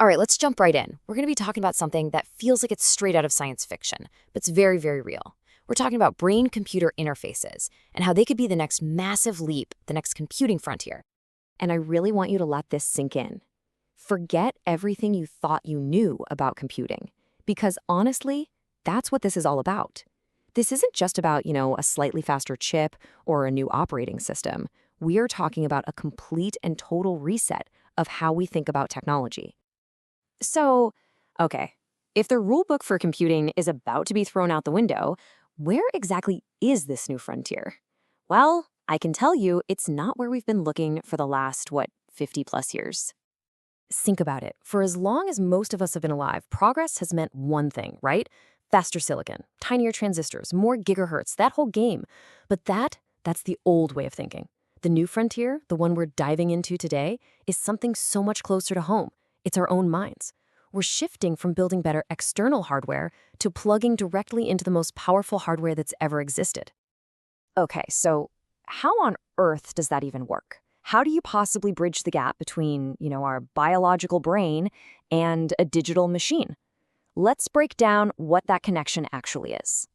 All right, let's jump right in. We're going to be talking about something that feels like it's straight out of science fiction, but it's very, very real. We're talking about brain-computer interfaces and how they could be the next massive leap, the next computing frontier. And I really want you to let this sink in. Forget everything you thought you knew about computing, because honestly, that's what this is all about. This isn't just about, a slightly faster chip or a new operating system. We're talking about a complete and total reset of how we think about technology. So, okay, if the rulebook for computing is about to be thrown out the window, where exactly is this new frontier? Well, I can tell you it's not where we've been looking for the last, 50 plus years. Think about it. For as long as most of us have been alive, progress has meant one thing, right? Faster silicon, tinier transistors, more gigahertz, that whole game. But that's the old way of thinking. The new frontier, the one we're diving into today, is something so much closer to home. It's our own minds. We're shifting from building better external hardware to plugging directly into the most powerful hardware that's ever existed. Okay, so how on earth does that even work? How do you possibly bridge the gap between, our biological brain and a digital machine? Let's break down what that connection actually is.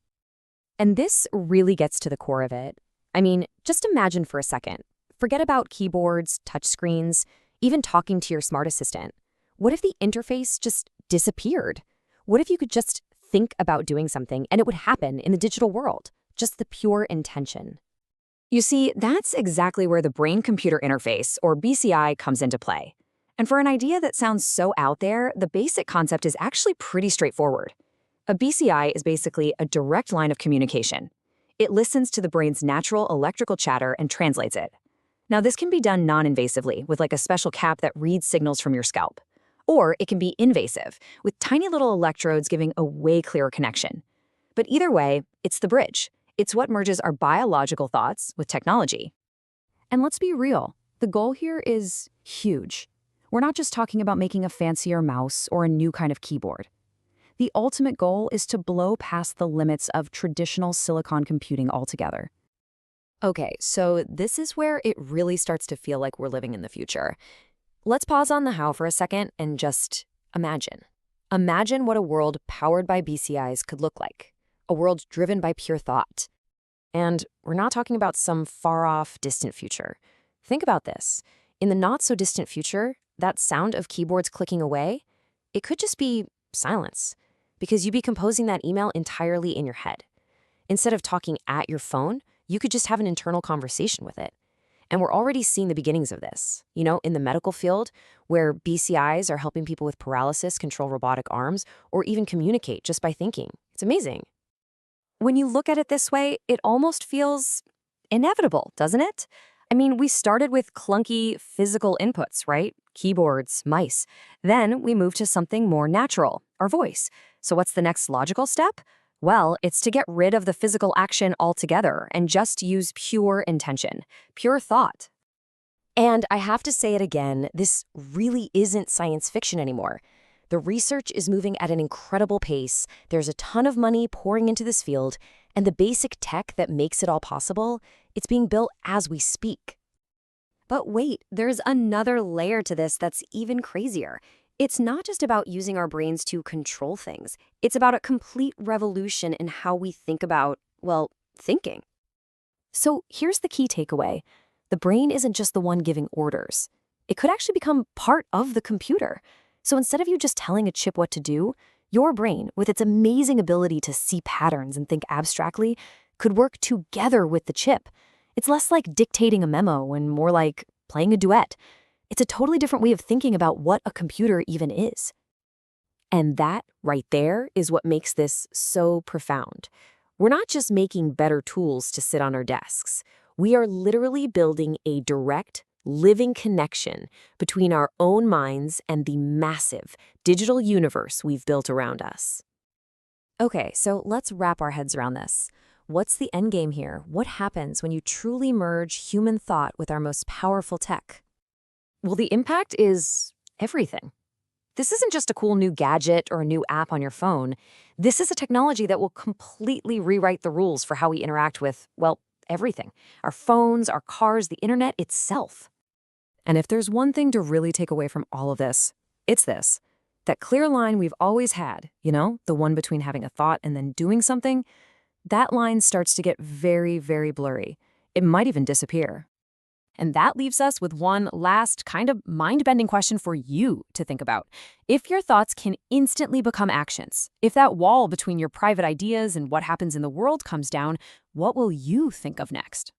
And this really gets to the core of it. I mean, just imagine for a second. Forget about keyboards, touchscreens, even talking to your smart assistant. What if the interface just disappeared? What if you could just think about doing something and it would happen in the digital world? Just the pure intention. You see, that's exactly where the brain-computer interface, or BCI, comes into play. And for an idea that sounds so out there, the basic concept is actually pretty straightforward. A BCI is basically a direct line of communication. It listens to the brain's natural electrical chatter and translates it. Now, this can be done non-invasively with a special cap that reads signals from your scalp. Or it can be invasive, with tiny little electrodes giving a way clearer connection. But either way, it's the bridge. It's what merges our biological thoughts with technology. And let's be real, the goal here is huge. We're not just talking about making a fancier mouse or a new kind of keyboard. The ultimate goal is to blow past the limits of traditional silicon computing altogether. Okay, so this is where it really starts to feel like we're living in the future. Let's pause on the how for a second and just imagine. Imagine what a world powered by BCIs could look like. A world driven by pure thought. And we're not talking about some far-off, distant future. Think about this. In the not-so-distant future, that sound of keyboards clicking away, it could just be silence, because you'd be composing that email entirely in your head. Instead of talking at your phone, you could just have an internal conversation with it. And we're already seeing the beginnings of this, in the medical field, where BCIs are helping people with paralysis control robotic arms or even communicate just by thinking. It's amazing. When you look at it this way, it almost feels inevitable, doesn't it? I mean, we started with clunky physical inputs, right? Keyboards, mice. Then we moved to something more natural, our voice. So what's the next logical step? Well, it's to get rid of the physical action altogether and just use pure intention, pure thought. And I have to say it again, this really isn't science fiction anymore. The research is moving at an incredible pace, there's a ton of money pouring into this field, and the basic tech that makes it all possible, it's being built as we speak. But wait, there's another layer to this that's even crazier. It's not just about using our brains to control things. It's about a complete revolution in how we think about, thinking. So here's the key takeaway. The brain isn't just the one giving orders. It could actually become part of the computer. So instead of you just telling a chip what to do, your brain, with its amazing ability to see patterns and think abstractly, could work together with the chip. It's less like dictating a memo and more like playing a duet. It's a totally different way of thinking about what a computer even is. And that right there is what makes this so profound. We're not just making better tools to sit on our desks. We are literally building a direct, living connection between our own minds and the massive digital universe we've built around us. Okay, so let's wrap our heads around this. What's the end game here? What happens when you truly merge human thought with our most powerful tech? Well, the impact is everything. This isn't just a cool new gadget or a new app on your phone. This is a technology that will completely rewrite the rules for how we interact with, everything. Our phones, our cars, the internet itself. And if there's one thing to really take away from all of this, it's this. That clear line we've always had, the one between having a thought and then doing something, that line starts to get very, very blurry. It might even disappear. And that leaves us with one last kind of mind-bending question for you to think about. If your thoughts can instantly become actions, if that wall between your private ideas and what happens in the world comes down, what will you think of next?